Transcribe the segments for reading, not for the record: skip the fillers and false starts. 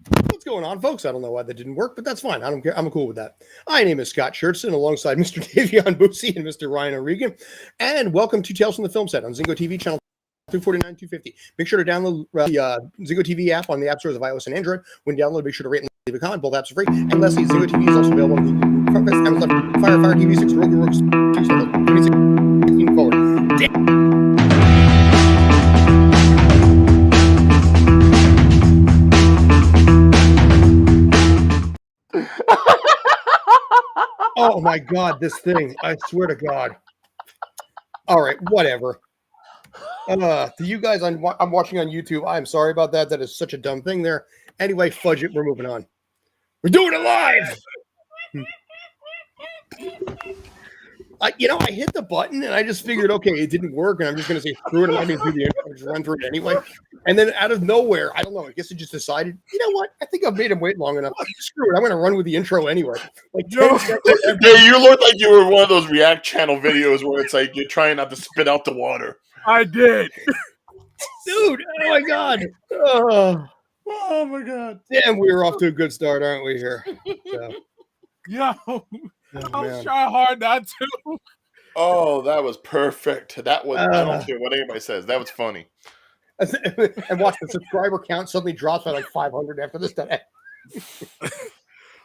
What's going on, folks? I don't know why that didn't work, but that's fine. I don't care. I'm cool with that. My name is Scott Schertzen, alongside Mr. Davion Boosie and Mr. Ryan O'Regan, and welcome to Tales from the Film Set on Zingo TV channel 249, 250. Make sure to download the Zingo TV app on the app stores of iOS and Android. When downloaded, make sure to rate and leave a comment. Both apps are free. And lastly, Zingo TV is also available on Google Chromecast, Amazon Fire TV 6, Roku 16 forward. Oh my God, this thing! I swear to God. All right, whatever. To you guys, I'm watching on YouTube. I'm sorry about that. That is such a dumb thing there. Anyway, fudge it. We're moving on. We're doing it live. I hit the button and I just figured, okay, it didn't work, and I'm just going to say screw it. I'm not going to do the intro. Just run through it anyway. And then out of nowhere, I don't know. I guess it just decided, you know what? I think I've made him wait long enough. Screw it. I'm going to run with the intro anyway. Like, yeah, you look like you were one of those React channel videos where it's like you're trying not to spit out the water. I did, dude. Oh my God. Oh my God. Damn, we were off to a good start, aren't we? Here. So. Yo. I was trying hard not to. Oh, that was perfect. That was, I don't care what anybody says. That was funny. And watch the subscriber count suddenly drops by like 500 after this today.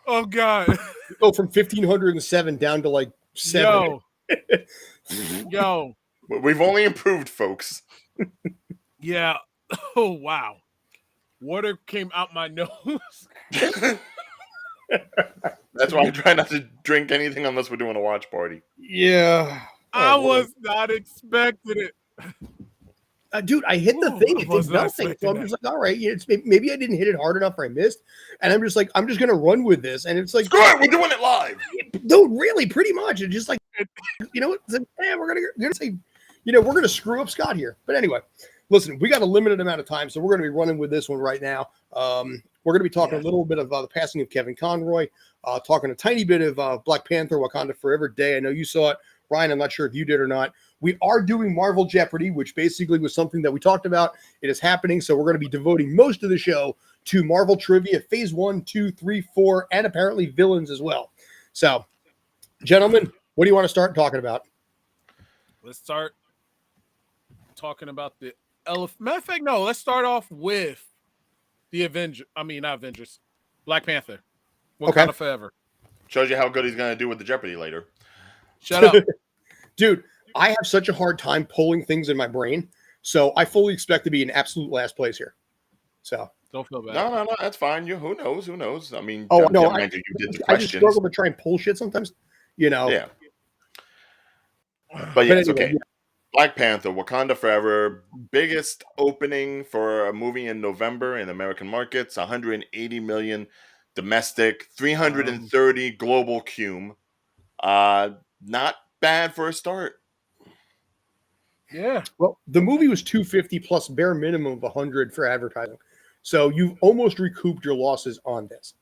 Oh God. You go from 1,507 down to like 7. Yo. We've only improved, folks. Yeah. Oh, wow. Water came out my nose. That's why I try not to drink anything unless we're doing a watch party. Yeah. I was not expecting it. Dude, I hit the thing. It did nothing. So I'm just like, all right, maybe I didn't hit it hard enough or I missed. And I'm just like, I'm just going to run with this. And it's like, screw it, we're doing it live. Dude, really, pretty much. It's just like, you know what? We're going to say, we're going to screw up Scott here. But anyway, listen, we got a limited amount of time, so we're going to be running with this one right now. We're going to be talking a little bit of the passing of Kevin Conroy, talking a tiny bit of Black Panther, Wakanda Forever Day. I know you saw it. Ryan, I'm not sure if you did or not. We are doing Marvel Jeopardy, which basically was something that we talked about. It is happening, so we're going to be devoting most of the show to Marvel trivia, Phase 1, 2, 3, 4, and apparently villains as well. So, gentlemen, what do you want to start talking about? Let's start talking about the elephant. Matter of fact, no, let's start off with the not Avengers. Black Panther. Wakanda Forever. Shows you how good he's going to do with the Jeopardy later. Shut up. Dude, I have such a hard time pulling things in my brain, so I fully expect to be in absolute last place here. So don't feel bad. No, that's fine. Who knows? I mean, you did the questions. I just struggle to try and pull shit sometimes, Yeah. But yes, okay. Yeah. Black Panther, Wakanda Forever, biggest opening for a movie in November in American markets, 180 million domestic, 330 global cum. Not bad for a start. Yeah. Well, the movie was 250 plus bare minimum of 100 for advertising. So you've almost recouped your losses on this.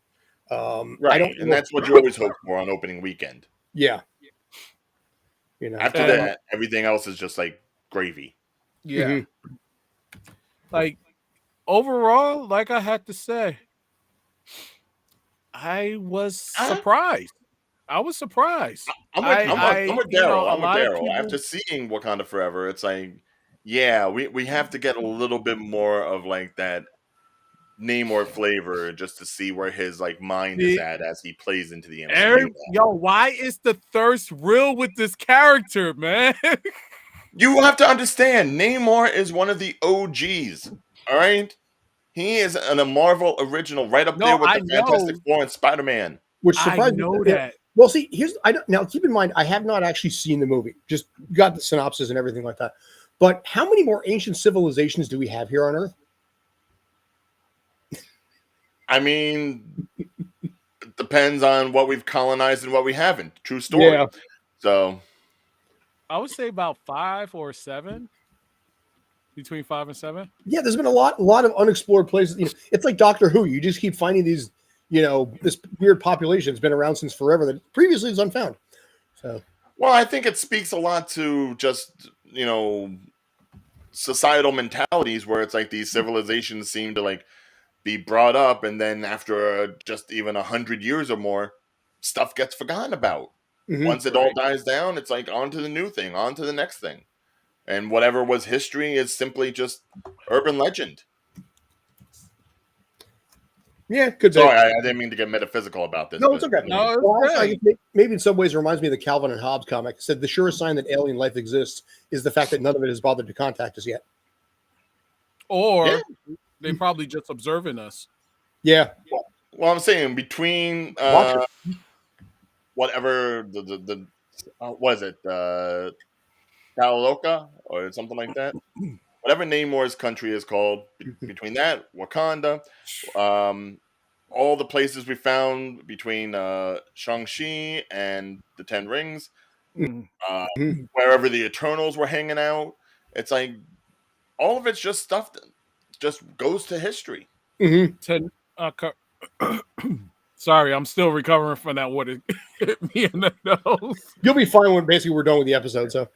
Right. And that's what you always hope for on opening weekend. Yeah. After that, everything else is just like gravy. Yeah. Mm-hmm. Like overall, like I had to say, I was surprised. I was surprised. I'm with Daryl. I'm with Daryl. After seeing Wakanda Forever, it's like, yeah, we have to get a little bit more of like that Namor flavor just to see where his like mind is at as he plays into the MCU. Yo, why is the thirst real with this character, man? You have to understand, Namor is one of the OGs. All right, he is a Marvel original, right up there with the Fantastic Four and Spider-Man. Which surprised me. I know that. Well, see, now keep in mind, I have not actually seen the movie. Just got the synopsis and everything like that. But how many more ancient civilizations do we have here on Earth? I mean, it depends on what we've colonized and what we haven't. True story. Yeah. So I would say about 5 or 7. Between 5 and 7. Yeah, there's been a lot of unexplored places. It's like Doctor Who. You just keep finding these, this weird population that's been around since forever that previously was unfound. So, well, I think it speaks a lot to just, societal mentalities where it's like these civilizations seem to like be brought up, and then after just even 100 years or more, stuff gets forgotten about. Once it all dies down, it's like on to the new thing, on to the next thing. And whatever was history is simply just urban legend. Yeah, could be. Sorry, I didn't mean to get metaphysical about this. No, it's okay. No, it's Well, great. maybe in some ways it reminds me of the Calvin and Hobbes comic. It said the surest sign that alien life exists is the fact that none of it has bothered to contact us yet. Or they probably just observing us. Yeah. Well, I'm saying between whatever the what is it, Taloka or something like that, whatever Namor's country is called. Between that, Wakanda, all the places we found between Shang-Chi and the Ten Rings, wherever the Eternals were hanging out, it's like all of it's just stuff that just goes to history. Sorry, I'm still recovering from that. What it hit me in the nose. You'll be fine when basically we're done with the episode. So.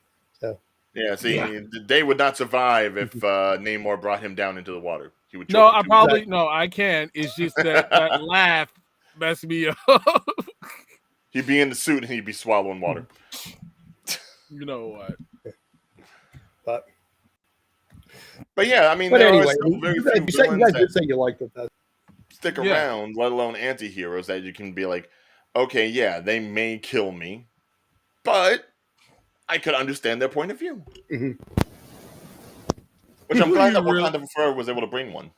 Yeah, see, they would not survive if Namor brought him down into the water. He would. No, I probably I can't. It's just that laugh messed me up. He'd be in the suit and he'd be swallowing water. You know what? But yeah, I mean, but anyway, you guys did say you liked it. Though. Stick around, let alone anti-heroes that you can be like, okay, yeah, they may kill me, but I could understand their point of view. Which I'm glad that Wakanda Forever was able to bring one.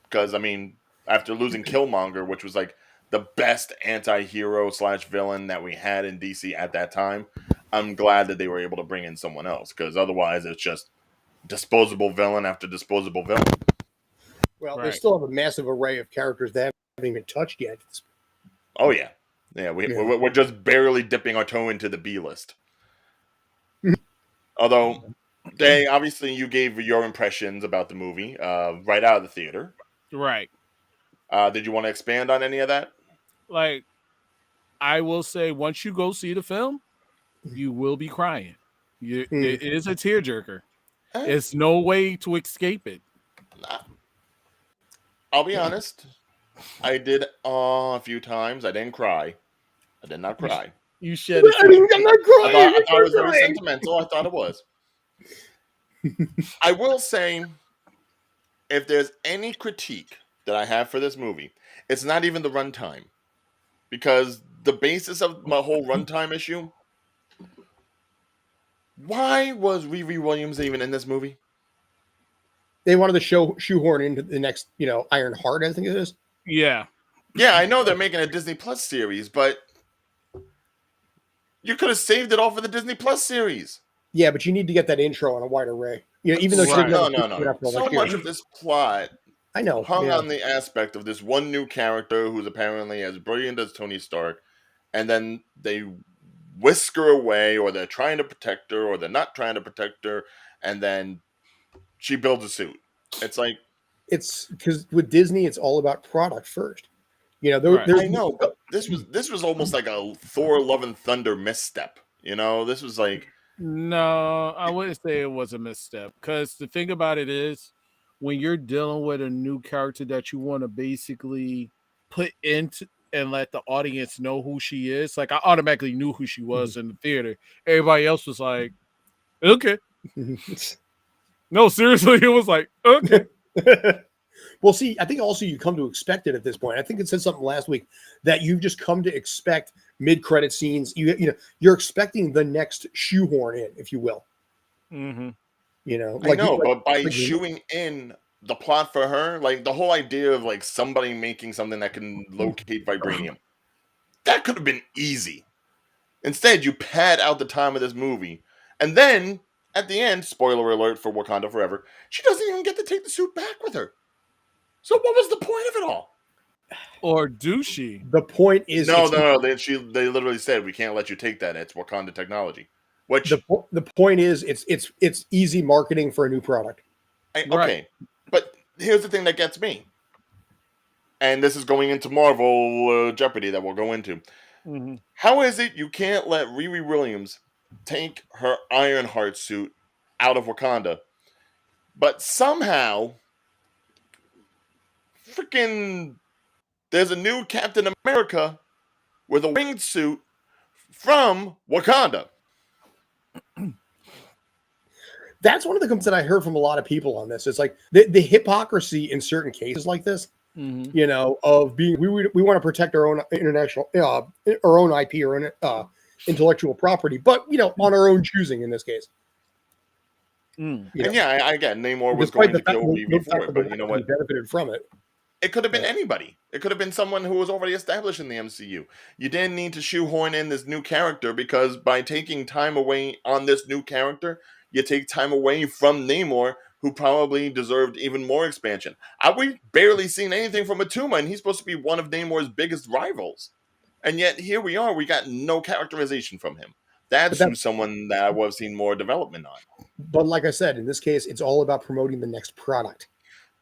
Because, I mean, after losing Killmonger, which was like the best anti-hero / villain that we had in DC at that time, I'm glad that they were able to bring in someone else. Because otherwise, it's just disposable villain after disposable villain. Well, they still have a massive array of characters that haven't even touched yet. Oh, yeah. Yeah, we're just barely dipping our toe into the B list. Although, obviously you gave your impressions about the movie right out of the theater. Right. Did you want to expand on any of that? Like, I will say, once you go see the film, you will be crying. It is a tearjerker. There's no way to escape it. I'll be honest. I did a few times. I didn't cry. I did not cry. You shed. I'm not crying. I thought it was very sentimental. I thought it was. I will say, if there's any critique that I have for this movie, it's not even the runtime. Because the basis of my whole runtime issue, why was Riri Williams even in this movie? They wanted to shoehorn into the next, Iron Heart, I think it is. Yeah. Yeah, I know they're making a Disney Plus series, but you could have saved it all for the Disney Plus series. Yeah, but you need to get that intro on a wide array. Even though no. So much of this plot hung on the aspect of this one new character who's apparently as brilliant as Tony Stark, and then they whisk her away, or they're trying to protect her, or they're not trying to protect her, and then she builds a suit. It's like, it's because with Disney, it's all about product first. I know, but this was almost like a Thor: Love and Thunder misstep. This was like, no, I wouldn't say it was a misstep, because the thing about it is, when you're dealing with a new character that you want to basically put into and let the audience know who she is, like I automatically knew who she was in the theater. Everybody else was like, okay. No, seriously, it was like, okay. Well, see, I think also you come to expect it at this point. I think it said something last week that you've just come to expect mid-credit scenes. You're expecting the next shoehorn in, if you will. Mm-hmm. But by shoeing in the plot for her, like the whole idea of like somebody making something that can locate vibranium, that could have been easy. Instead, you pad out the time of this movie, and then at the end, spoiler alert for Wakanda Forever, she doesn't even get to take the suit back with her. So what was the point of it all? Or do she? The point is, no. They literally said we can't let you take that. It's Wakanda technology. Which the point is, it's easy marketing for a new product. Okay, but here's the thing that gets me, and this is going into Marvel Jeopardy that we'll go into. Mm-hmm. How is it you can't let Riri Williams take her Ironheart suit out of Wakanda, but somehow freaking there's a new Captain America with a winged suit from Wakanda. That's one of the complaints that I heard from a lot of people on this. It's like the hypocrisy in certain cases like this, you know, of being we want to protect our own international, our own IP, or own intellectual property, but you know, on our own choosing in this case. And yeah, I get Namor was going to kill Weavy for it, but you know what? He benefited from it. It could have been anybody. It could have been someone who was already established in the MCU. You didn't need to shoehorn in this new character, because by taking time away on this new character, you take time away from Namor, who probably deserved even more expansion. We've barely seen anything from Atuma, and he's supposed to be one of Namor's biggest rivals. And yet here we are, we got no characterization from him. That's from someone that I would have seen more development on. But like I said, in this case, it's all about promoting the next product.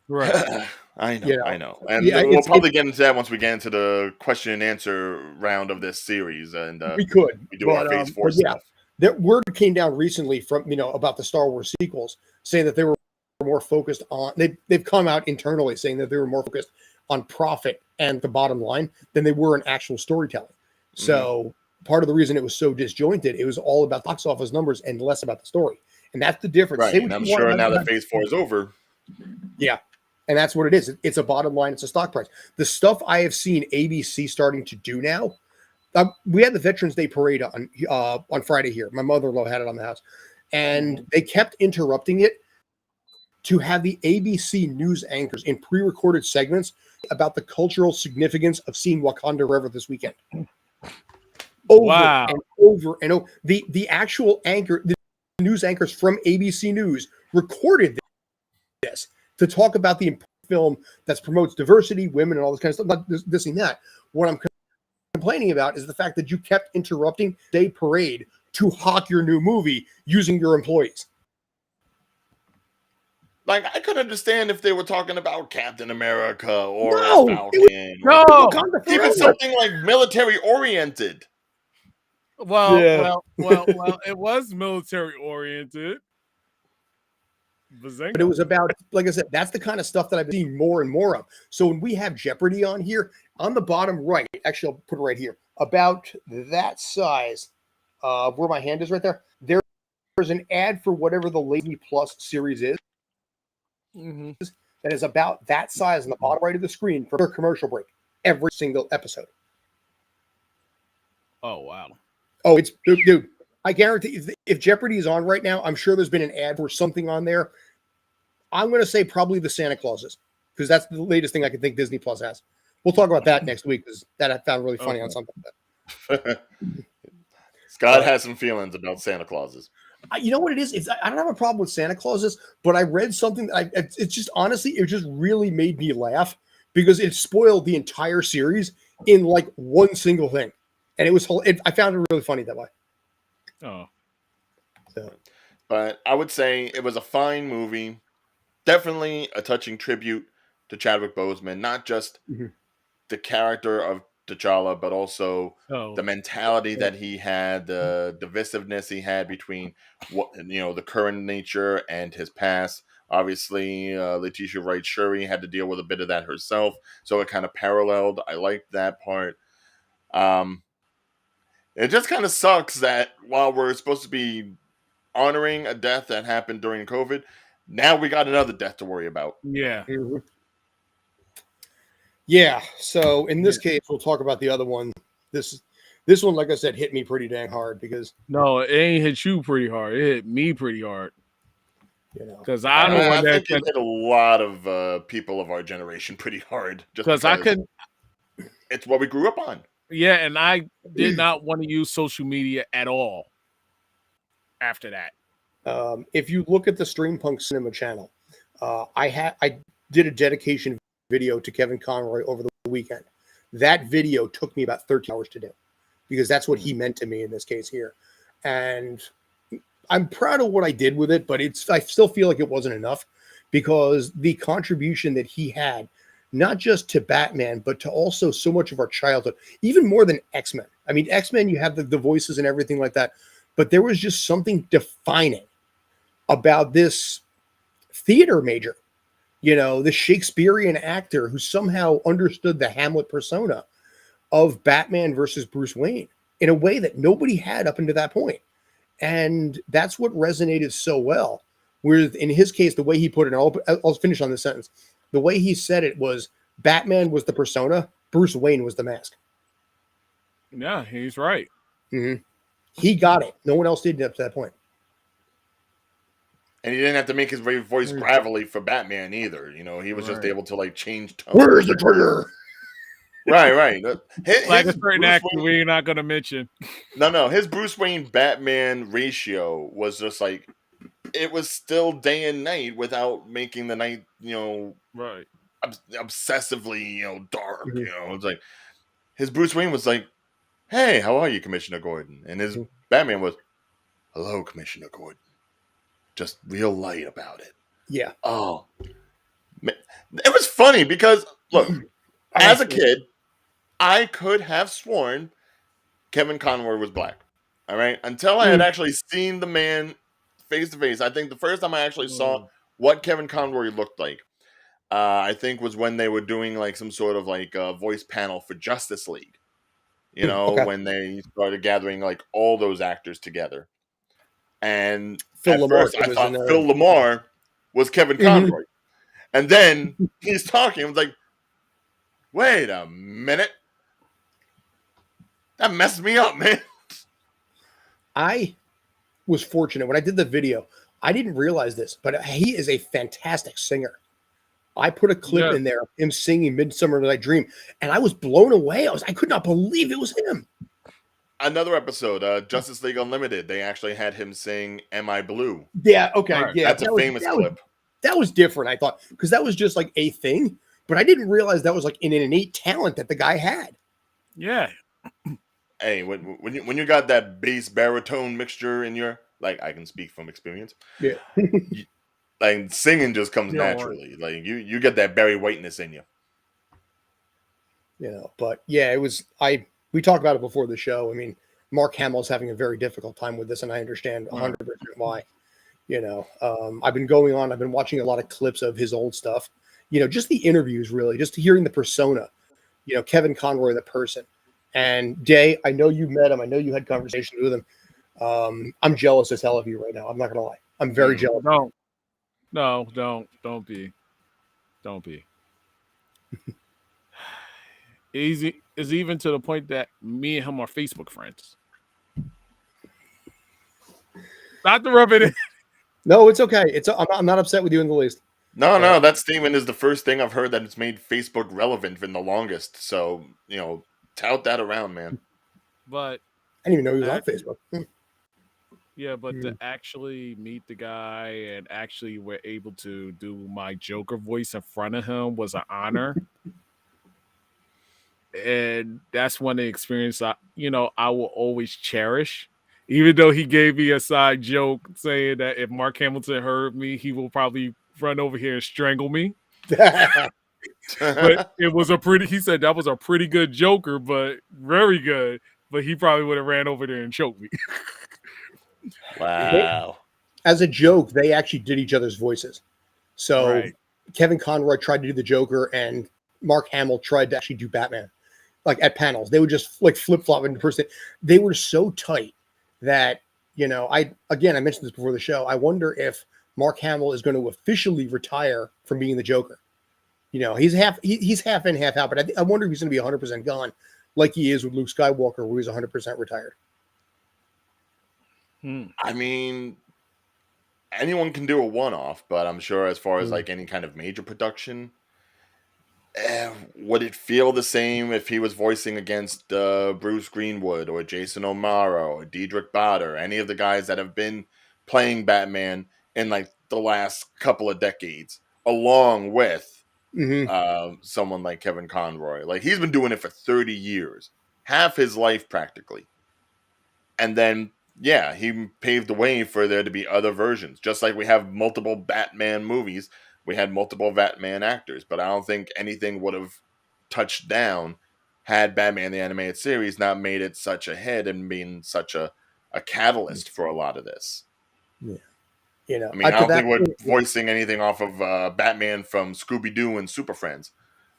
Right. I know, You know? I know. And we'll probably get into that once we get into the question and answer round of this series. And we could. We do our Phase 4 stuff. That word came down recently from, you know, about the Star Wars sequels, saying that they were more focused on, they've come out internally saying that they were more focused on profit and the bottom line than they were in actual storytelling. So part of the reason it was so disjointed, it was all about box office numbers and less about the story. And that's the difference. Right. And I'm sure now that Phase 4 is over. Yeah. And that's what it is. It's a bottom line. It's a stock price. The stuff I have seen ABC starting to do now, we had the Veterans Day parade on Friday here. My mother-in-law had it on the house. And they kept interrupting it to have the ABC news anchors in pre-recorded segments about the cultural significance of seeing Wakanda Forever this weekend. Over and over and over. The actual anchor, the news anchors from ABC News recorded this to talk about the film that promotes diversity, women, and all this kind of stuff. Not this and that. What I'm complaining about is the fact that you kept interrupting Day Parade to hawk your new movie using your employees. Like, I could understand if they were talking about Captain America or Falcon. Even something like military oriented. Well, it was military oriented. But it was about, like I said, that's the kind of stuff that I've seen more and more of. So when we have Jeopardy on here, on the bottom right, actually, I'll put it right here, about that size, where my hand is right there, there's an ad for whatever the Lady Plus series is. That is about that size on the bottom right of the screen for their commercial break every single episode. Oh, wow. Oh, it's, dude, I guarantee if Jeopardy is on right now, I'm sure there's been an ad for something on there. I'm going to say probably the Santa Clauses, because that's the latest thing I can think Disney Plus has. We'll talk about that next week, because that I found really funny on something. Scott has some feelings about Santa Clauses. You know what it is? I don't have a problem with Santa Clauses, but I read something that it's just, honestly, it just really made me laugh, because it spoiled the entire series in like one single thing. And it was, I found it really funny that way. Oh. So. But I would say it was a fine movie. Definitely a touching tribute to Chadwick Boseman, not just the character of T'Challa, but also the mentality that he had, the divisiveness he had between the current nature and his past. Obviously, Letitia Wright Shuri had to deal with a bit of that herself, so it kind of paralleled. I liked that part. It just kind of sucks that while we're supposed to be honoring a death that happened during COVID, now we got another death to worry about. Yeah. Yeah. So in this case, we'll talk about the other one. This one, like I said, hit me pretty dang hard, because no, it ain't hit you pretty hard. It hit me pretty hard. You know, because I think it hit a lot of people of our generation pretty hard. Just because it's what we grew up on. Yeah, and I did not want to use social media at all after that. If you look at the Streampunk Cinema channel, I did a dedication video to Kevin Conroy over the weekend. That video took me about 13 hours to do, because that's what he meant to me in this case here. And I'm proud of what I did with it, but I still feel like it wasn't enough, because the contribution that he had, not just to Batman, but to also so much of our childhood, even more than X-Men. I mean, X-Men, you have the voices and everything like that, but there was just something defining about this theater major the Shakespearean actor who somehow understood the Hamlet persona of Batman versus Bruce Wayne in a way that nobody had up until that point. And that's what resonated so well. With, in his case, the way he put it, and I'll finish on this sentence. The way he said it was Batman was the persona, Bruce Wayne was the mask. Yeah, he's right. Mm-hmm. He got it. No one else did up to that point. And he didn't have to make his voice gravelly for Batman either. He was just able to change tone. Where's the trigger? Right. Like a certain actor we're not going to mention. No. His Bruce Wayne Batman ratio was just it was still day and night without making the night, right, obsessively, dark. Mm-hmm. It's like his Bruce Wayne was like, "Hey, how are you, Commissioner Gordon?" And his Batman was, "Hello, Commissioner Gordon." Just real light about it. Yeah. Oh, man. It was funny because look, as a kid, I could have sworn Kevin Conroy was black. All right, until I had actually seen the man face to face. I think the first time I actually saw what Kevin Conroy looked like, I think was when they were doing some sort of voice panel for Justice League. When they started gathering all those actors together. And at first, I thought Phil Lamar was Kevin Conroy. And then he's talking. I was like, wait a minute. That messed me up, man. I was fortunate. When I did the video, I didn't realize this, but he is a fantastic singer. I put a clip in there of him singing Midsummer Night's Dream, and I was blown away. I could not believe it was him. Another episode, Justice League Unlimited, they actually had him sing Am I Blue? Yeah, okay. Right. Yeah, that's a famous clip. That was different, I thought, because that was just a thing, but I didn't realize that was an innate talent that the guy had. Yeah. Hey, when you got that bass baritone mixture in your, I can speak from experience. Yeah. Singing just comes naturally. You get that Barry Whiteness in you. But yeah, it was, we talked about it before the show. I mean, Mark Hamill's having a very difficult time with this, and I understand 100% why. I've been watching a lot of clips of his old stuff, just the interviews, really, just hearing the persona, Kevin Conroy, the person. And Day, I know you met him. I know you had conversations with him. I'm jealous as hell of you right now. I'm not going to lie. I'm very jealous. No, don't be. Easy is even to the point that me and him are Facebook friends. Not to rub it in. No, it's okay. I'm not upset with you in the least. No, that statement is the first thing I've heard that it's made Facebook relevant in the longest. So, tout that around, man. But I didn't even know he was on Facebook. Yeah, but to actually meet the guy and actually were able to do my Joker voice in front of him was an honor. And that's one experience I will always cherish. Even though he gave me a side joke saying that if Mark Hamilton heard me, he will probably run over here and strangle me. But he said that was a pretty good Joker, but very good. But he probably would have ran over there and choked me. Wow. As a joke, they actually did each other's voices. So Kevin Conroy tried to do the Joker, and Mark Hamill tried to actually do Batman. At panels, they would just flip-flop into person. They were so tight that, I mentioned this before the show. I wonder if Mark Hamill is going to officially retire from being the Joker. He's half in, half out, but I wonder if he's going to be 100% gone, like he is with Luke Skywalker, where he's 100% retired. I mean, anyone can do a one-off, but I'm sure as far as any kind of major production, would it feel the same if he was voicing against Bruce Greenwood or Jason O'Mara or Diedrich Bader, any of the guys that have been playing Batman in the last couple of decades, along with someone like Kevin Conroy? He's been doing it for 30 years, half his life practically. And then, he paved the way for there to be other versions. Just like we have multiple Batman movies, we had multiple Batman actors, but I don't think anything would have touched down had Batman the Animated Series not made it such a hit and been such a catalyst for a lot of this. Yeah. You know, I mean, I don't to think that we're point, voicing anything off of Batman from Scooby Doo and Super Friends.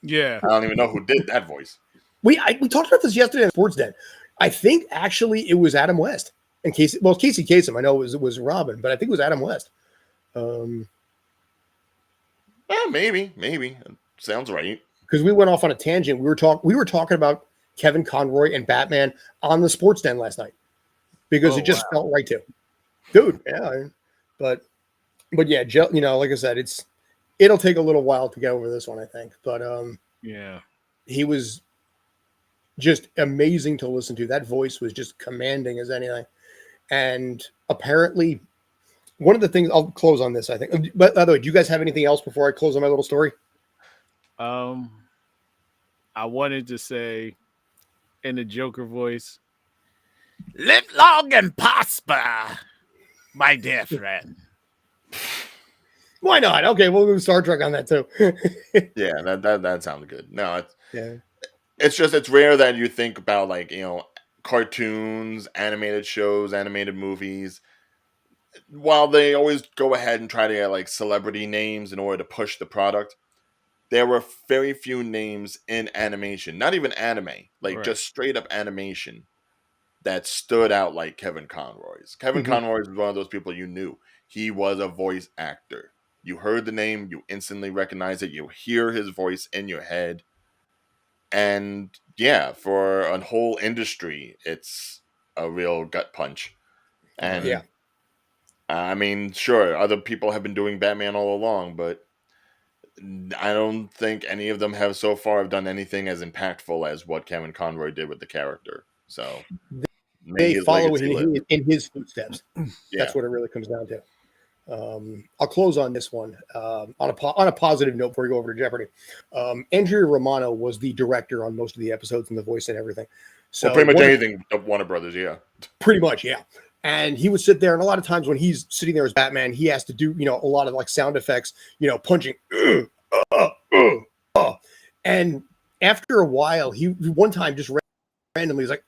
Yeah. I don't even know who did that voice. we talked about this yesterday on Sports Den. I think actually it was Adam West and Casey. Well, Casey Kasem. I know it was Robin, but I think it was Adam West. Maybe. Sounds right. Because we went off on a tangent. We were talking about Kevin Conroy and Batman on the Sports Den last night because it just felt right too, dude. Yeah, but yeah, you know, like I said, it'll take a little while to get over this one, I think. But yeah, he was just amazing to listen to. That voice was just commanding as anything. And apparently, one of the things I'll close on this, I think. But by the way, do you guys have anything else before I close on my little story? I wanted to say in the Joker voice, "Live long and prosper, my dear friend." Why not? Okay, we'll do Star Trek on that too. Yeah, that sounded good. No, Yeah. It's rare that you think about, like, you know, cartoons, animated shows, animated movies. While they always go ahead and try to get like celebrity names in order to push the product, there were very few names in animation, not even anime, like just straight up animation, that stood out like Kevin Conroy's. Kevin Conroy is one of those people you knew. He was a voice actor. You heard the name, you instantly recognize it, you hear his voice in your head. And yeah, for a whole industry, it's a real gut punch. And Yeah. I mean, sure, other people have been doing Batman all along, but I don't think any of them have so far have done anything as impactful as what Kevin Conroy did with the character. So they follow in his footsteps. Yeah. That's what it really comes down to. I'll close on this one on a positive note before we go over to Jeopardy. Andrea Romano was the director on most of the episodes and the voice and everything. So pretty much anything of Warner Brothers, yeah. Pretty much, yeah. And he would sit there, and a lot of times when he's sitting there as Batman, he has to do, you know, a lot of like sound effects, you know, punching. And after a while, he one time just randomly was like,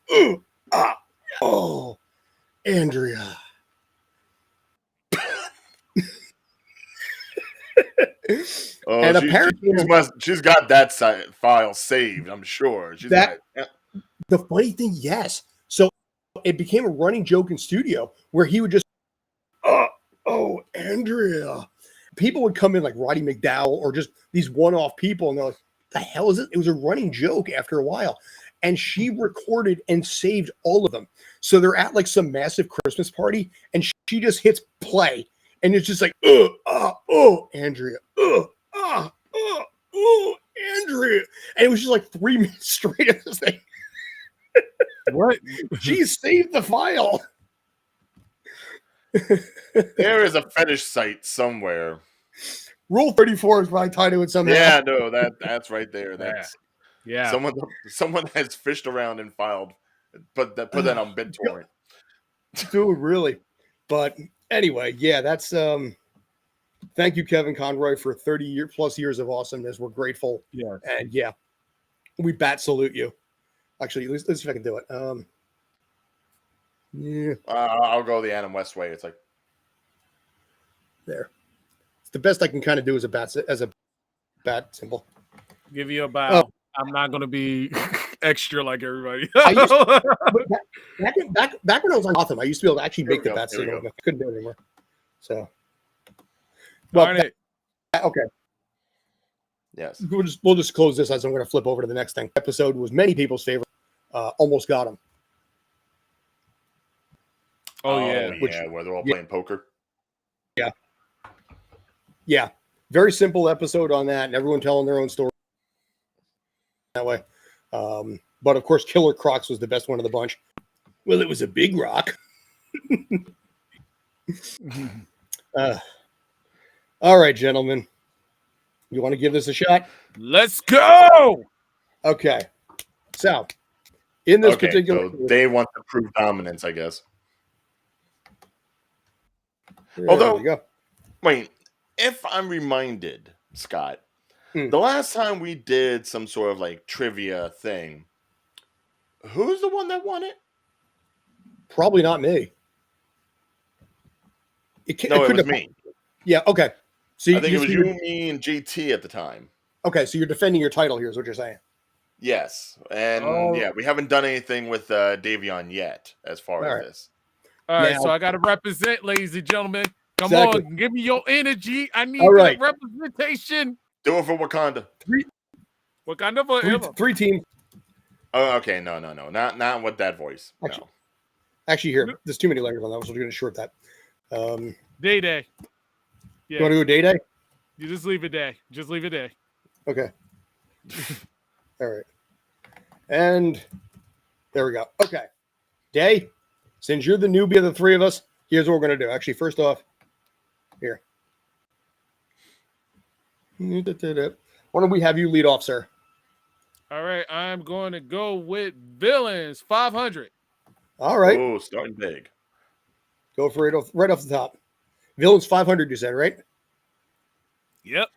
Andrea. And apparently she's got that file saved, I'm sure. The funny thing, yes. So it became a running joke in studio where he would just, Andrea. People would come in like Roddy McDowell or just these one-off people, and they're like, the hell is it? It was a running joke after a while. And she recorded and saved all of them. So they're at like some massive Christmas party, and she just hits play. And it's just like, Andrea, Andrea. And it was just like 3 minutes straight of this thing. What? She saved the file. There is a fetish site somewhere. Rule 34 is probably tied to it somehow. Yeah, no, that's right there. That's someone has fished around and filed, put that on BitTorrent. Dude, really. But anyway, yeah, that's thank you, Kevin Conroy, for 30 plus years of awesomeness. We're grateful. Yeah. And yeah, we bat salute you. Actually, let's see if I can do it. Yeah. I'll go the Adam West way. It's like there. It's the best I can kind of do as a bat symbol. Give you a bow. I'm not going to be extra like everybody. Back when I was on Gotham, I used to be able to actually make the bat symbol. I couldn't do it anymore. So, okay. Yes. We'll just close this as I'm going to flip over to the next thing. Episode was many people's favorite. Almost Got Him. Where they're all playing poker. Yeah. Yeah. Very simple episode on that, and everyone telling their own story that way. But of course, Killer Crocs was the best one of the bunch. Well, it was a big rock. All right, gentlemen. You want to give this a shot? Let's go. Okay. So, in this particular... So they want to prove dominance, I guess. Although, wait, if I'm reminded, Scott, the last time we did some sort of like trivia thing, who's the one that won it? Probably not me. No, it was me. Yeah. Okay. So I think it was you, me, and JT at the time. Okay, so you're defending your title here, is what you're saying. Yes, and yeah, we haven't done anything with Davion yet as far as this. All right, so I got to represent, ladies and gentlemen. Come on, give me your energy. I need that representation. Do it for Wakanda. Wakanda forever. Three teams. Oh, okay. No. Not with that voice. Actually, here, there's too many letters on that, so we're going to short that. Day. Yeah. You want to go day? You just leave it day. Okay. All right. And there we go. Okay. Day, since you're the newbie of the three of us, here's what we're going to do. Actually, first off, here. Why don't we have you lead off, sir? All right. I'm going to go with villains, 500. All right. Oh, starting big. Go for it right off the top. Villains 500, you said, right? Yep.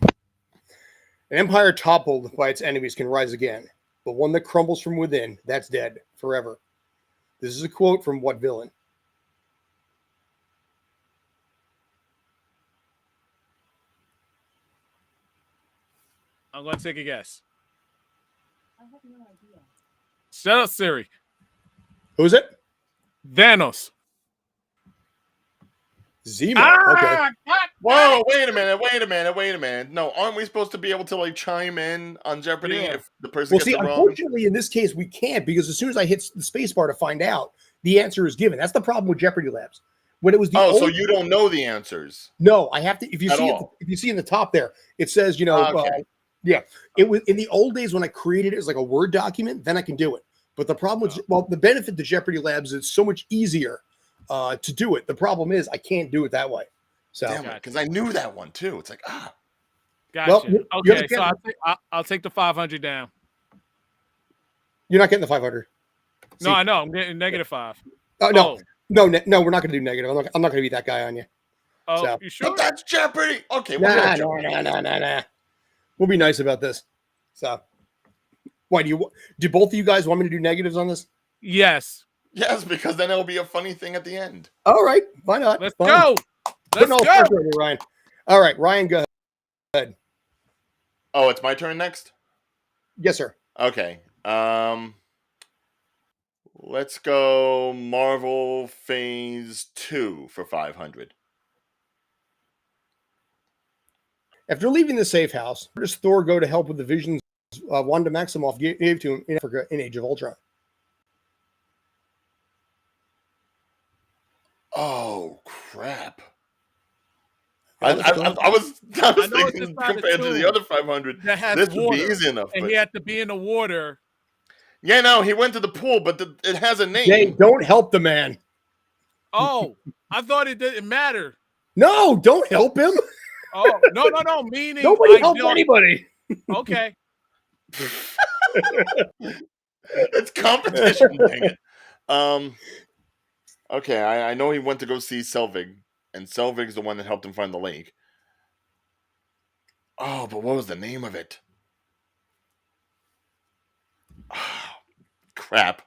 An empire toppled by its enemies can rise again, but one that crumbles from within, that's dead forever. This is a quote from what villain? I'm going to take a guess. I have no idea. Shut up, Siri. Who is it? Thanos. Zemo. Okay. Whoa, wait a minute. No, aren't we supposed to be able to like chime in on Jeopardy if the person gets it wrong? Unfortunately, in this case, we can't because as soon as I hit the space bar to find out, the answer is given. That's the problem with Jeopardy Labs. When it was so you don't know the answers? No, I have to. If you see in the top there, it says yeah. It was in the old days when I created it as like a Word document, then I can do it. But the problem with the benefit to Jeopardy Labs is it's so much easier to do it. The problem is I can't do it that way. So because I knew that one too. It's like Gotcha. Well, okay, so I'll take the 500 down. You're not getting the 500. No, I know. I'm getting -5. No, we're not going to do negative. I'm not going to be that guy on you. Oh, so. You sure? But that's Jeopardy. Okay. Nah. We'll be nice about this. So, why do both of you guys want me to do negatives on this? Yes. Yes, because then it'll be a funny thing at the end. All right. Why not? Let's go. Ryan. All right, Ryan, go ahead. Oh, it's my turn next? Yes, sir. Okay. Let's go Marvel Phase 2 for 500. After leaving the safe house, where does Thor go to help with the visions Wanda Maximoff gave to him in Africa in Age of Ultron? Oh, crap. I was thinking compared to the other 500, this would be easy enough. And he had to be in the water. Yeah, no, he went to the pool, but it has a name. Hey, don't help the man. Oh, I thought it didn't matter. No, don't help him. Oh, no. Meaning nobody helps anybody. Okay. It's competition, dang it. Okay, I know he went to go see Selvig, and Selvig's the one that helped him find the lake. Oh, but what was the name of it? Oh, crap.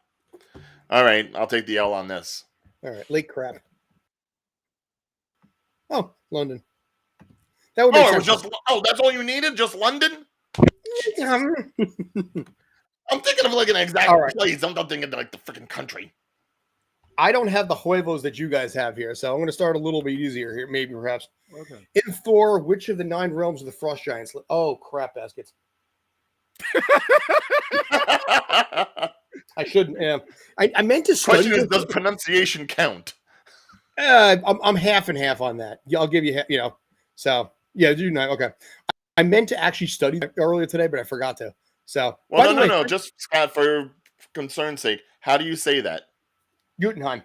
All right, I'll take the L on this. All right, lake crap. Oh, London. That would make sense. That's all you needed? Just London? I'm thinking of like an exact place. I'm not thinking of like the freaking country. I don't have the huevos that you guys have here, so I'm going to start a little bit easier here, maybe perhaps. Okay. In Thor, which of the 9 realms of the Frost Giants? Oh, crap baskets. I shouldn't. I meant to study. Question is, does pronunciation count? I'm half and half on that. I'll give you, So yeah, do 9. Okay. I meant to actually study that earlier today, but I forgot to. So no. Just Scott, for concern's sake, how do you say that? Jotunheim.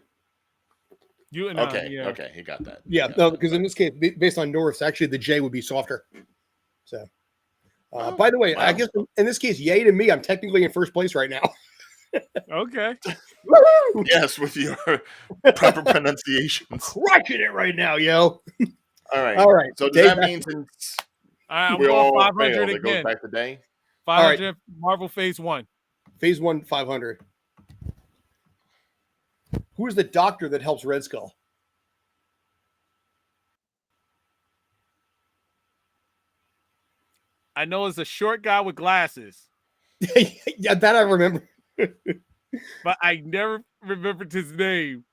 Okay, he got that. Yeah, because in this case, based on Norse, actually the J would be softer. So, by the way, I guess in this case, yay to me, I'm technically in first place right now. Okay. Yes, with your proper pronunciations. Crushing it right now, yo. All right. So does that mean since I'm going 500 again. Goes back to day? 500 right. Marvel Phase 1. Phase 1, 500. Who is the doctor that helps Red Skull? I know it's a short guy with glasses, Yeah, that I remember. but I never remembered his name.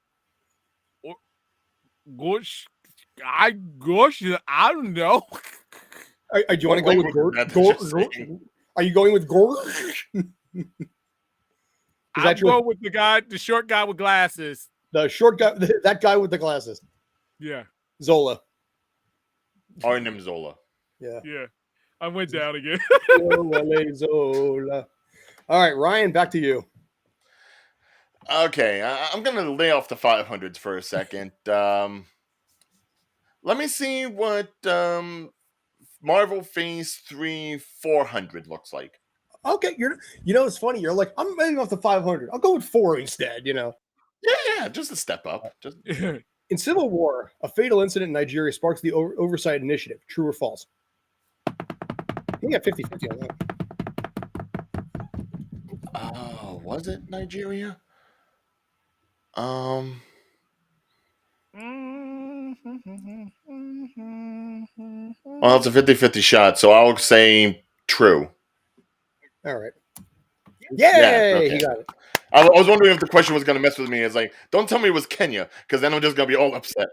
Gosh, I don't know. Do you want to go with Gore? Are you going with Gore? I'm going with the short guy with glasses. The short guy, that guy with the glasses. Yeah. Zola. Arnim Zola. Yeah. Yeah. I went down again. Zola. All right, Ryan, back to you. Okay, I'm going to lay off the 500s for a second. Let me see what Marvel Phase 3 400 looks like. Okay, it's funny. You're like, I'm laying off the 500. I'll go with 4 instead, Yeah, just a step up. Just In Civil War, a fatal incident in Nigeria sparks the Oversight Initiative. True or false? You got 50-50 on that. Oh, was it Nigeria? Well, Well, it's a 50-50 shot, so I'll say true. All right. Yay! Yeah, okay. He got it. I was wondering if the question was going to mess with me. It's like, don't tell me it was Kenya, because then I'm just going to be all upset.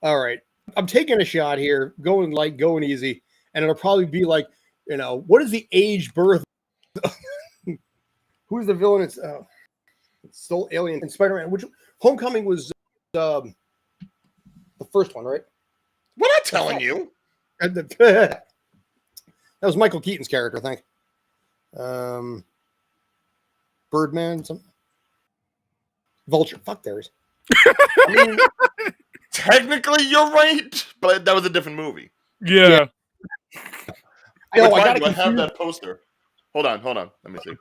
All right. I'm taking a shot here, going light, going easy, and it'll probably be like, what is the age birth? Who's the villain? It's still Alien and Spider-Man. Which Homecoming was the first one, right? What am I telling you? That was Michael Keaton's character, I think. Birdman, something. Vulture. Fuck, there is. I mean, technically, you're right, but that was a different movie. Yeah. I know. I have that poster. Hold on. Let me see.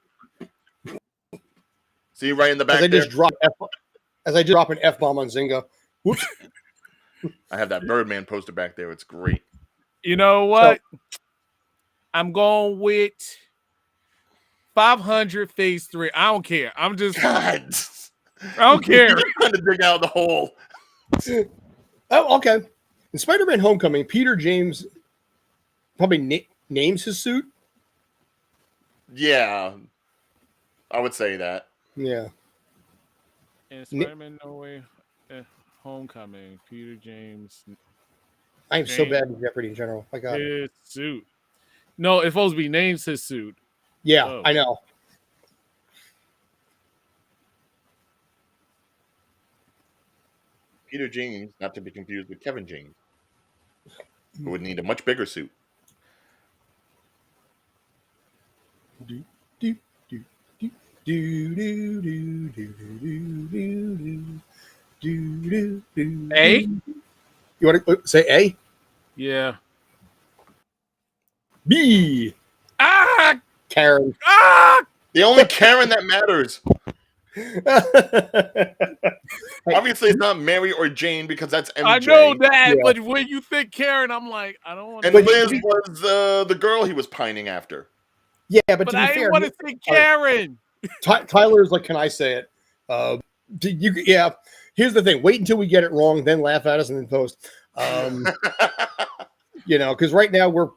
See right in the back. As I just drop an F-bomb on Zynga. Whoops. I have that Birdman poster back there. It's great. You know what? I'm going with 500 Phase 3. I don't care. I'm just. God. I don't care. You're trying to dig out the hole. Oh, okay. In Spider-Man Homecoming, Peter James probably names his suit. Yeah. I would say that. Yeah. In Spider-Man No Way Homecoming, Peter James. I am so bad in Jeopardy in general. My God. His suit. No, it's supposed to be names his suit. Yeah, oh. I know. Peter James, not to be confused with Kevin James, who would need a much bigger suit. A? You want to say A? Yeah. B. Ah! Karen. Ah! The only Karen that matters. Obviously, it's not Mary or Jane because that's MJ. I know that, yeah. But when you think Karen, I'm like, I don't want to. And Liz was the girl he was pining after. Yeah, but I didn't want to say Karen. Tyler's like, can I say it? Yeah. Here's the thing. Wait until we get it wrong, then laugh at us and then post. Because right now we're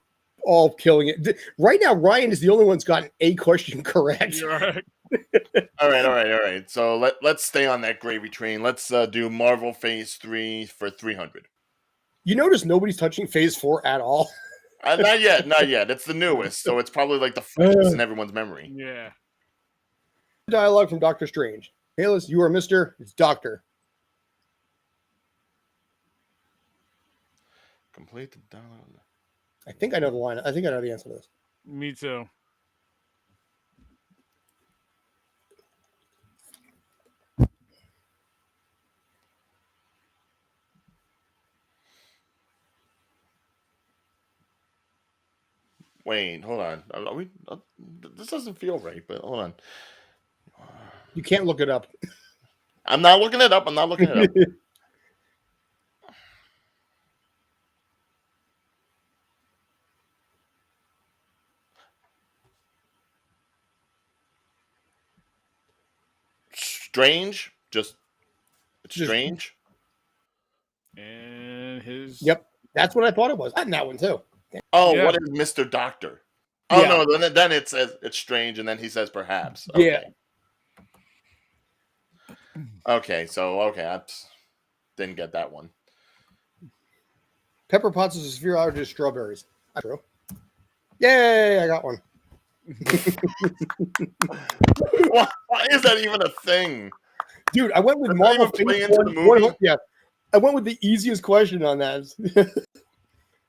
all killing it. Right now, Ryan is the only one that's gotten a question correct. You're right. All right. So let's stay on that gravy train. Let's do Marvel Phase 3 for 300. You notice nobody's touching Phase 4 at all? Not yet. It's the newest, so it's probably like the freshest in everyone's memory. Yeah. Dialogue from Doctor Strange. Hayless, you are Mr. It's Doctor. Complete the dialogue. I think I know the line. I think I know the answer to this. Me too. Wait, hold on. This doesn't feel right, but hold on. You can't look it up. I'm not looking it up. Strange? It's strange. And his. Yep. That's what I thought it was. And that one too. Oh, Yeah. what is Mr. Doctor? Oh Yeah. no, then it says it's strange, and then he says perhaps. Yeah. Okay, I didn't get that one. Pepper Potts is a severe allergy to strawberries. True. Yay! I got one. Why is that even a thing? Dude, I went with Does that Marvel even play Phase into the movie? Yeah, I went with the easiest question on that.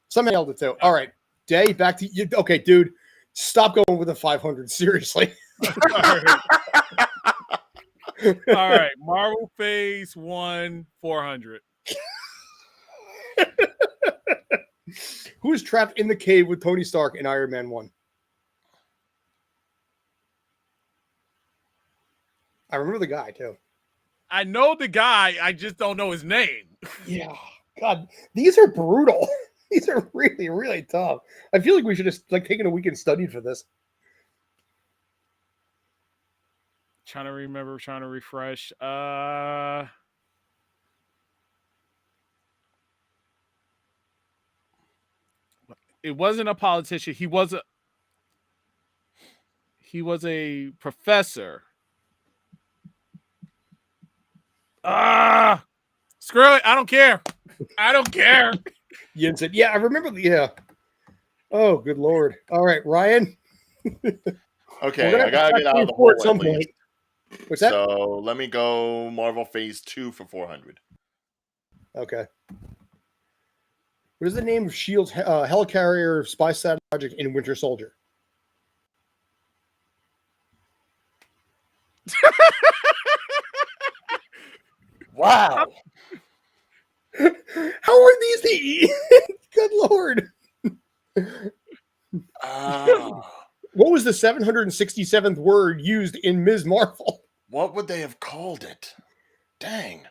Somehow nailed it too. All right, Day, back to you. Okay, dude, stop going with the 500. Seriously. All right. Marvel Phase 1, 400. Who is trapped in the cave with Tony Stark in Iron Man 1? I remember the guy too. I know the guy. I just don't know his name. Yeah. God, these are brutal. These are really, really tough. I feel like we should have taken a week and studied for this. Trying to remember, trying to refresh. It wasn't a politician. He was a professor. Screw it. I don't care. I don't care. Yin said, yeah, I remember yeah. Oh, good Lord. All right, Ryan. Okay, I gotta get out of the hole at some point. What's that? So let me go Marvel Phase 2 for 400. Okay. What is the name of S.H.I.E.L.D.'s helicarrier spy satellite project in Winter Soldier? Wow. How are these the Good Lord. What was the 767th word used in Ms. Marvel? What would they have called it? Dang.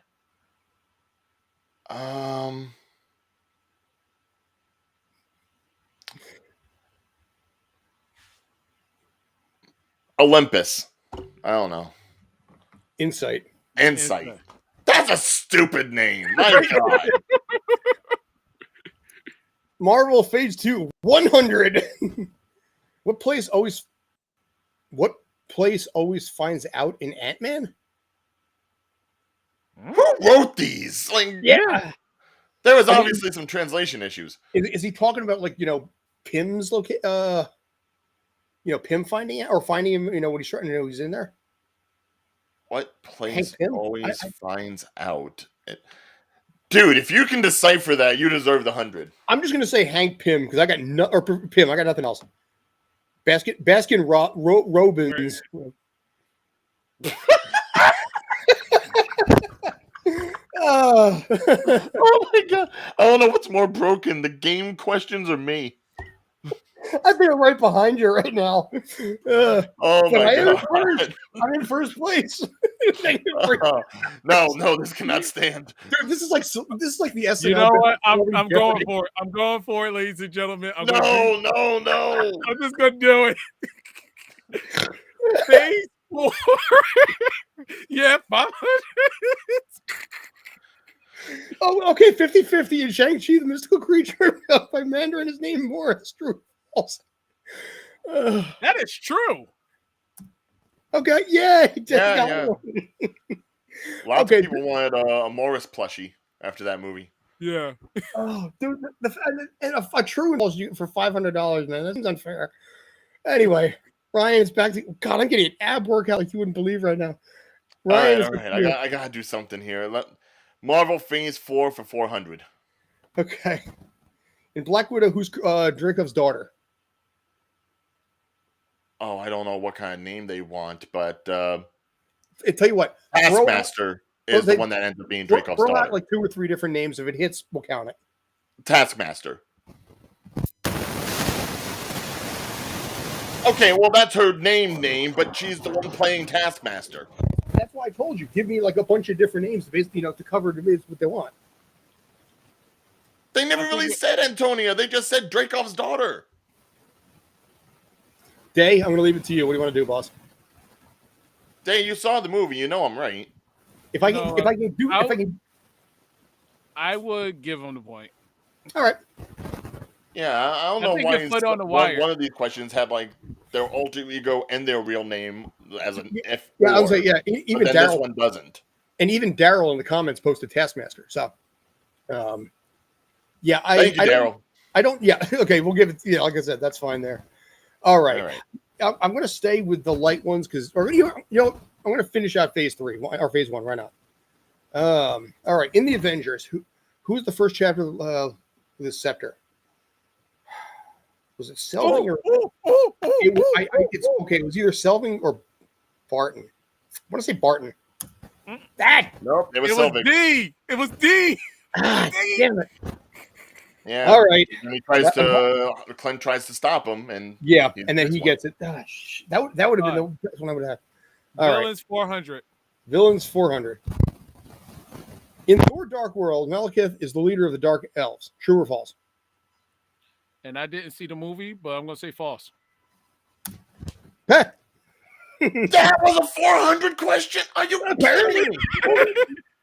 Olympus. I don't know. Insight. That's a stupid name. My God. Marvel Phase 2, 100. What place always finds out in Ant-Man? Who wrote these? Yeah. There was obviously some translation issues. Is he talking about Pym's Pym finding out or finding him, when he's trying to know he's in there? What place always finds out? Dude, if you can decipher that, you deserve the 100. I'm just gonna say Hank Pym because I got Pym. I got nothing else. Baskin Robbins. Oh my God! I don't know what's more broken: the game questions or me. I think I'm right behind you right now. Oh my God! I'm in first place. No, this cannot stand. Dude, this is like the SNL. You know what? I'm going for it. I'm going for it, ladies and gentlemen. No. I'm just gonna do it. Phase 4. Yeah, 500. Oh, okay, 50-50 in Shang-Chi, the mystical creature by Mandarin is named Morris. True. That is true. Okay, yeah. Lots of people wanted a Morris plushie after that movie. Yeah. Oh, dude, a true for $500, man. That seems unfair. Anyway, Ryan, it's back to God. I'm getting an ab workout like you wouldn't believe right now. Ryan, all right. I gotta do something here. Marvel Phase 4 for 400. Okay. In Black Widow, who's Dracov's daughter? Oh, I don't know what kind of name they want, but I tell you what, Taskmaster is the one that ends up being Dracov's daughter. Out like 2 or 3 different names. If it hits, we'll count it. Taskmaster. Okay, well that's her name, but she's the one playing Taskmaster. That's why I told you, give me a bunch of different names, basically, to cover what they want. They never really said Antonia. They just said Dracov's daughter. Day, I'm going to leave it to you. What do you want to do, boss? Day, you saw the movie. You know I'm right. I would give him the point. All right. Yeah, I don't I know think why your foot on the wire. one of these questions had like their alter ego and their real name as an F. Yeah, I would say But then this one doesn't. and even Daryl in the comments posted Taskmaster. So, yeah, Thank you, Daryl. I don't. Yeah, okay, we'll give it. Yeah, like I said, that's fine there. All right, All right. I'm going to stay with the light ones because, or you know, I'm going to finish out phase 3 or phase 1 right now. All right, in the Avengers, who's the first chapter of the Scepter? Was it Selvig or it's okay? It was either Selvig or Barton. I want to say Barton. That Nope, it was It Selvig. was D. It was D. damn it. Yeah. All right. And he tries to Clint tries to stop him, and and then he gets it. That would have been the best one I would have. All Villains 400. Villains 400. In Thor: Dark World, Malekith is the leader of the Dark Elves. True or false? And I didn't see the movie, but I'm gonna say false. That was a 400 question. Are you kidding me?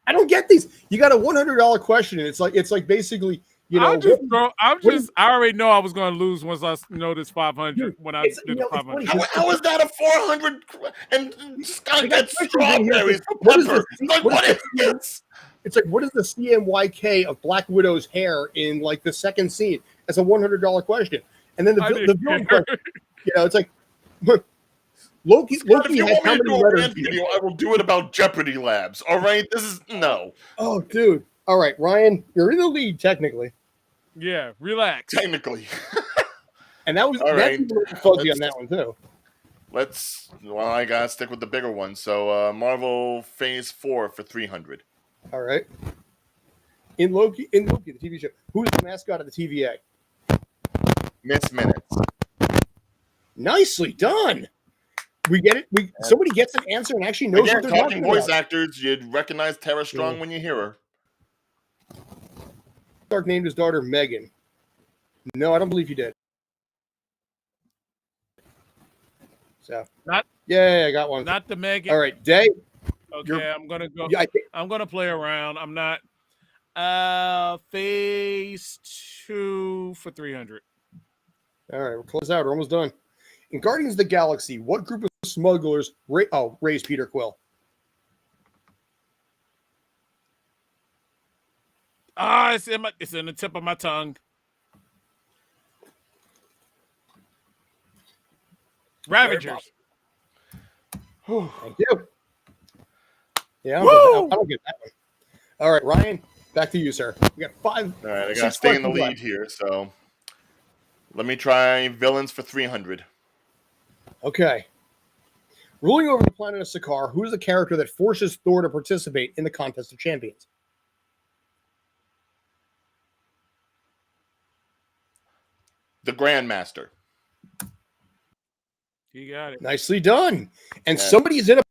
I don't get these. You got a $100 question. It's like basically, you know. I already know I was going to lose once I noticed 500 when I did the 500. How is that a 400? And Scott gets strawberries for pepper. What is this? It's like, what is the CMYK of Black Widow's hair in like the second scene? That's a $100 question. And then the villain question, you know, it's like Loki has how many letters? Video, I will do it about Jeopardy labs. All right, this is no. Oh, dude. All right, Ryan, you're in the lead technically. Yeah, relax. Technically. And that was fuzzy on that one too. I gotta stick with the bigger one. So Marvel Phase 4 for 300. All right. In Loki, the TV show, who's the mascot of the TVA? Miss Minutes. Nicely done. We get it. Somebody gets an answer and actually knows what they're talking voice about. actors, you'd recognize Tara Strong when you hear her. Stark named his daughter Megan. No, I don't believe you did. So I got one. Not the Megan. All right, Day. Okay, I'm gonna go. Yeah, I'm gonna play around. I'm not. Phase 2 for 300. All right, we'll close out. We're almost done. In Guardians of the Galaxy, what group of smugglers raised Peter Quill? It's in the tip of my tongue. Ravagers. Thank you. Yeah, I don't get that one. All right, Ryan, back to you, sir. We got 5. All right, I gotta stay in the lead here, so let me try villains for 300. Okay. Ruling over the planet of Sakaar, who is the character that forces Thor to participate in the Contest of Champions? The Grandmaster. You got it. Nicely done. And somebody's in a...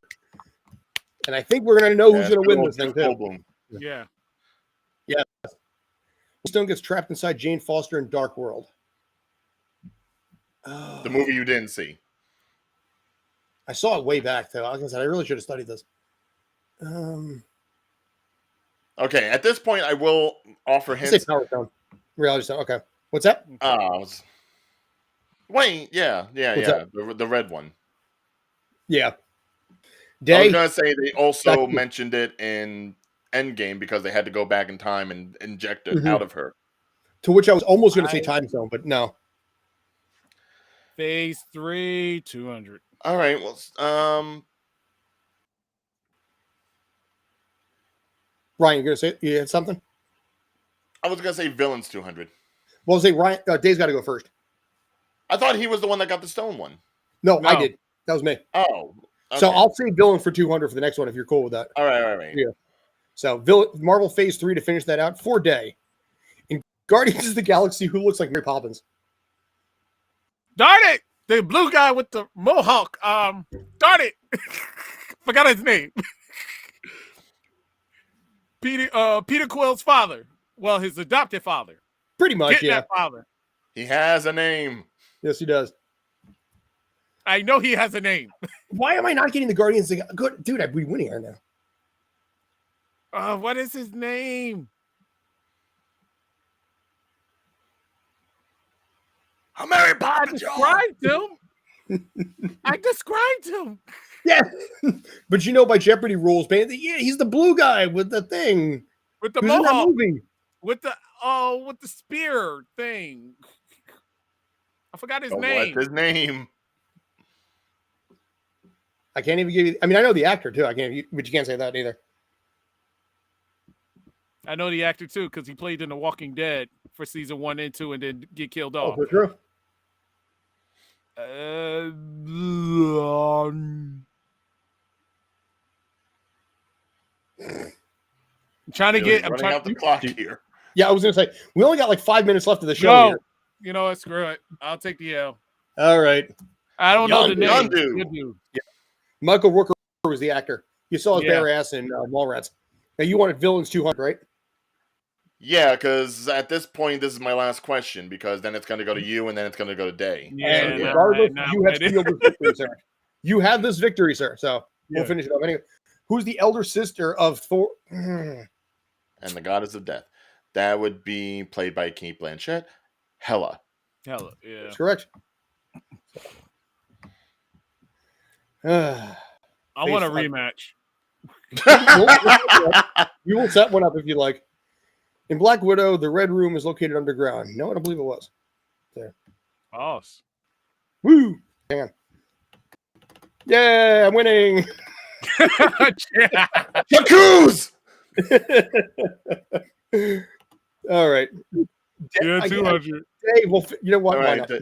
And I think we're going to know who's going to win this thing, too. Yeah. Yeah. Stone gets trapped inside Jane Foster in Dark World. The movie you didn't see. I saw it way back, though. Like I said, I really should have studied this. Okay, at this point, I will offer hints. Say Power Stone. Reality Stone. Okay. What's that? Wait, yeah. The red one. Yeah. I was gonna say they also mentioned it in Endgame because they had to go back in time and inject it out of her. To which I was almost going to say Time Stone, but no. Phase 3, 200. All right. Well, Ryan, you had something? I was gonna say villains 200. Well, say Ryan. Dave's got to go first. I thought he was the one that got the stone one. No, I did. That was me. Oh. Okay. So I'll say villain for 200 for the next one if you're cool with that. All right. Yeah. So Marvel Phase 3 to finish that out for Day. In Guardians of the Galaxy, who looks like Mary Poppins? Darn it! The blue guy with the mohawk. Darn it! Forgot his name. Peter Quill's father. Well, his adopted father. Pretty much, yeah. That father. He has a name. Yes, he does. I know he has a name. Why am I not getting the Guardians? Good, dude, I'd be winning right now. What is his name? I'm Mary I Poppins, y'all. described him. I described him. Yeah, but you know, by Jeopardy rules, man, yeah, he's the blue guy with the thing. With the Who's in that mohawk. movie? With the spear thing. I forgot his name. What's his name? I can't even give you. I mean, I know the actor too. I can't, but you can't say that either. I know the actor too because he played in The Walking Dead for season 1 and 2, and then get killed Oh, off. for sure. I'm trying to get. I'm running trying out the clock here. Yeah, I was gonna say we only got like 5 minutes left of the show. No, Here. you know what? Screw it. I'll take the L. All right. I don't know the name. Yondu. Good dude. Yeah. Michael Rooker was the actor. You saw his Yeah. bare ass in Mallrats. Now you wanted Villains 200, right? Yeah, because at this point, this is my last question, because then it's going to go to you, and then it's going to go to Day. Yeah, And nah, regardless, nah, you have but it- sealed this victory, sir. You have this victory, sir. So we'll Yeah. finish it up anyway. Who's the elder sister of Thor? And the Goddess of Death. That would be played by Kate Blanchett. Hela. Hella, yeah. That's correct. I want a Face rematch. You will set one up if you like. In Black Widow, the Red Room is located underground. No, I don't believe it was. There. Oh, Woo! Hang on. Yeah, I'm winning. Yakuza! All right. yeah, I- 200. Dave, well, you know what? All Why right, not?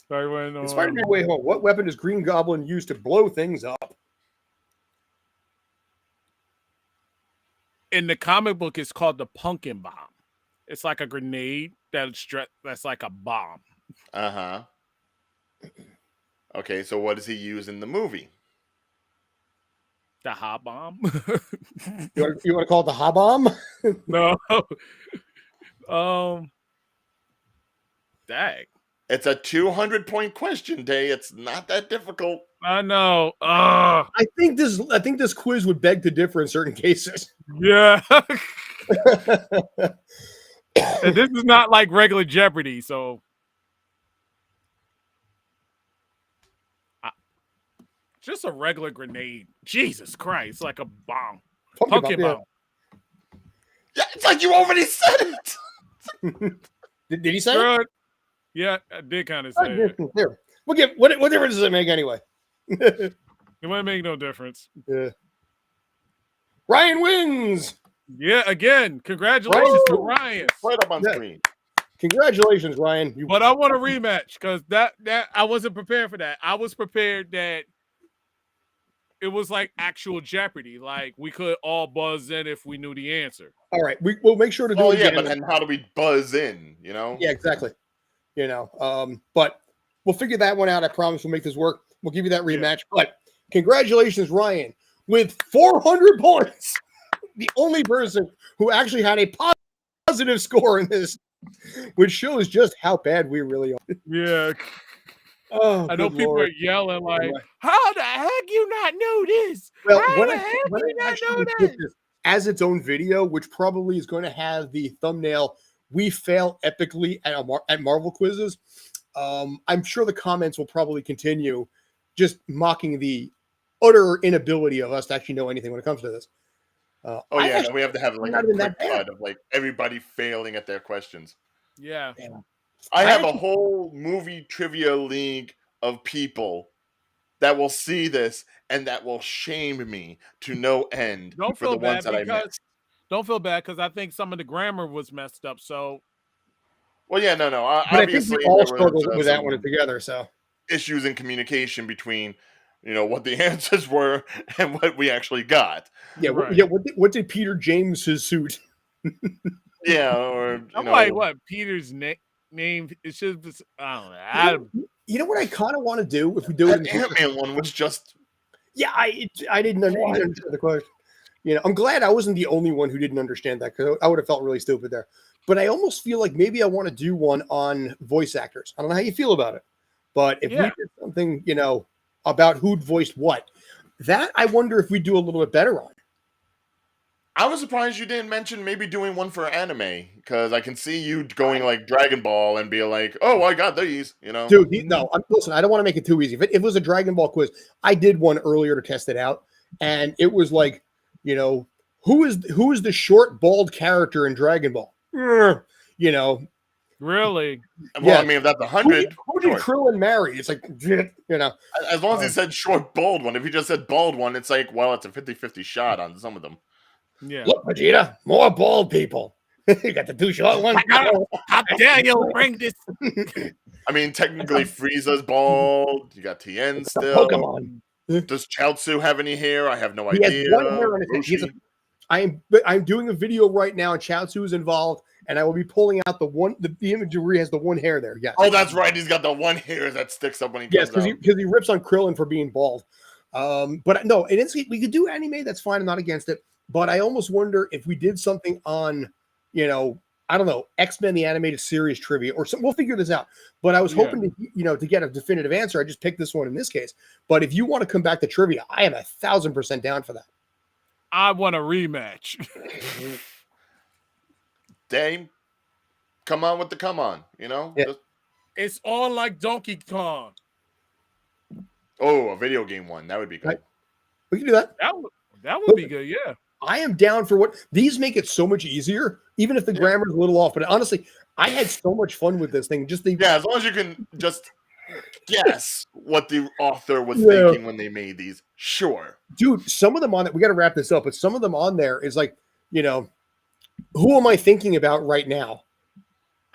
Sorry, wait, no. In Spider-Man Way Home, what weapon does Green Goblin use to blow things up? In the comic book, it's called the pumpkin bomb. It's like a grenade that's like a bomb. Uh-huh. Okay, so what does he use in the movie? The hot bomb. You want to call it the Ha Bomb? No. Dang. It's a 200-point question, Day. It's not that difficult. I know. I think this quiz would beg to differ in certain cases. Yeah. And this is not like regular Jeopardy, so just a regular grenade. Jesus Christ, like a bomb. Pumpkin bomb. Yeah, it's like you already said it. Did he say Good. it? Yeah, I did kind of say it. There. We'll get what difference does it make anyway? It might make no difference. Yeah. Ryan wins. Yeah, again, congratulations to Ryan. Right up on screen. Congratulations, Ryan. But I want a rematch because that I wasn't prepared for that. I was prepared that it was like actual Jeopardy. Like we could all buzz in if we knew the answer. All right, we'll make sure to do Oh it yeah, again. but then how do we buzz in? You know? Yeah, exactly. You know, but we'll figure that one out. I promise we'll make this work. We'll give you that rematch. But congratulations, Ryan, with 400 points. The only person who actually had a positive score in this, which shows just how bad we really are. Yeah. Oh, I know good people Lord. are yelling like, "How the heck you not know this? Well, How when the I heck you not actually know get that?" this as its own video, which probably is going to have the thumbnail, "We fail epically at Marvel quizzes." I'm sure the comments will probably continue just mocking the utter inability of us to actually know anything when it comes to this. Oh yeah, no, we have to have like not a even quick that bad. cut of like everybody failing at their questions. Yeah. I have a actually- whole movie trivia league of people that will see this and that will shame me to no end Don't for the feel ones bad that I because missed. don't feel bad because I think some of the grammar was messed up. So Well, yeah, no. But I think Obviously, we all there struggled was with that some one together. So issues in communication between, what the answers were and what we actually got. yeah, Right. what did Peter James's suit? Yeah, or I'm like, what Peter's name? It should. I don't know. You know what I kind of want to do if we do it in that the future? Ant-Man one was just Yeah, I didn't understand the question. I'm glad I wasn't the only one who didn't understand that because I would have felt really stupid there. But I almost feel like maybe I want to do one on voice actors. I don't know how you feel about it, but if we did something, about who'd voiced what, that I wonder if we do a little bit better on. I was surprised you didn't mention maybe doing one for anime, because I can see you going like Dragon Ball and be like, "Oh, I got these," you know. Dude, listen, I don't want to make it too easy. If it was a Dragon Ball quiz, I did one earlier to test it out, and it was like, who is the short bald character in Dragon Ball? Really? Well, Yeah. I mean, if that's 100, Who did Krillin marry? It's like, as long as he said short bald one. If he just said bald one, it's like, well, it's a 50-50 shot on some of them. Yeah. Look, Vegeta, more bald people. You got the two short ones. How dare you bring this? I mean, technically, Frieza's bald. You got Tien still. Pokemon. Does Chaozu have any hair? I have no He idea. has one hair on his head. I'm doing a video right now, and Chaozu is involved, and I will be pulling out the image where he has the one hair there. Yes. Oh, that's right. He's got the one hair that sticks up when he comes out. Because he rips on Krillin for being bald. But no, we could do anime. That's fine. I'm not against it. But I almost wonder if we did something on, I don't know, X-Men the animated series trivia or something. We'll figure this out. But I was hoping to get a definitive answer. I just picked this one in this case. But if you want to come back to trivia, I am 1,000% down for that. I want a rematch. Dame, come on with the come on, Yeah. It's all like Donkey Kong. Oh, a video game one. That would be good. Right. We can do that. That would be good, yeah. I am down for these make it so much easier, even if the grammar is a little off. But honestly, I had so much fun with this thing. As long as you can just guess what the author was thinking when they made these. Sure. Dude, some of them on that, we got to wrap this up, but some of them on there is like, who am I thinking about right now?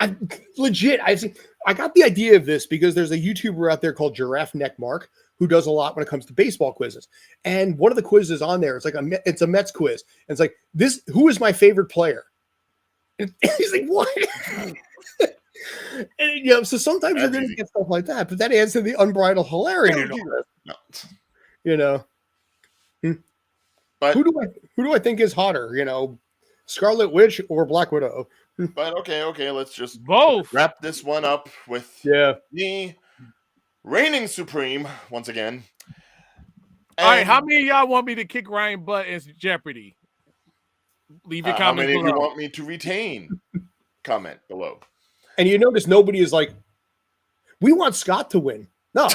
I got the idea of this because there's a YouTuber out there called Giraffe Neck Mark who does a lot when it comes to baseball quizzes. And one of the quizzes on there, it's a Mets quiz. And it's like, who is my favorite player? And he's like, what? And, so sometimes you're going to get stuff like that, but that adds to the unbridled hilarity. But who do I think is hotter? Scarlet Witch or Black Widow? But okay, let's just both wrap this one up with me reigning supreme once again. All right, how many of y'all want me to kick Ryan butt in Jeopardy? Leave your comment below. How many do you want me to retain? Comment below. And you notice nobody is like, we want Scott to win. No.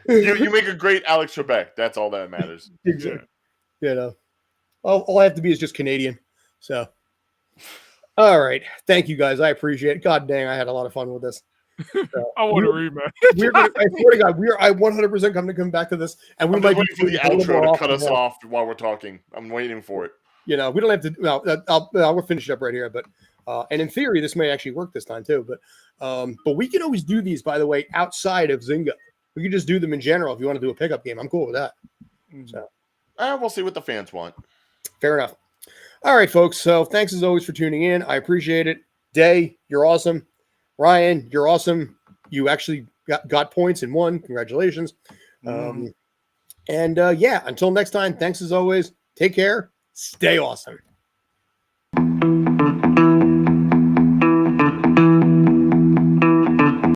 you make a great Alex Trebek. That's all that matters. Exactly. All I have to be is just Canadian. So, all right. Thank you guys. I appreciate it. God dang, I had a lot of fun with this. So, I want to rematch. I swear to God, I 100% come back to this, and we might waiting for the outro to cut us off while we're talking. I'm waiting for it. We don't have to. We'll finish it up right here. But and in theory, this may actually work this time too. But we can always do these, by the way, outside of Zynga. We can just do them in general if you want to do a pickup game. I'm cool with that. So we'll see what the fans want. Fair enough. All right, folks. So thanks as always for tuning in. I appreciate it. Day, you're awesome. Ryan, you're awesome. You actually got points and won. Congratulations. Until next time, thanks as always. Take care. Stay awesome.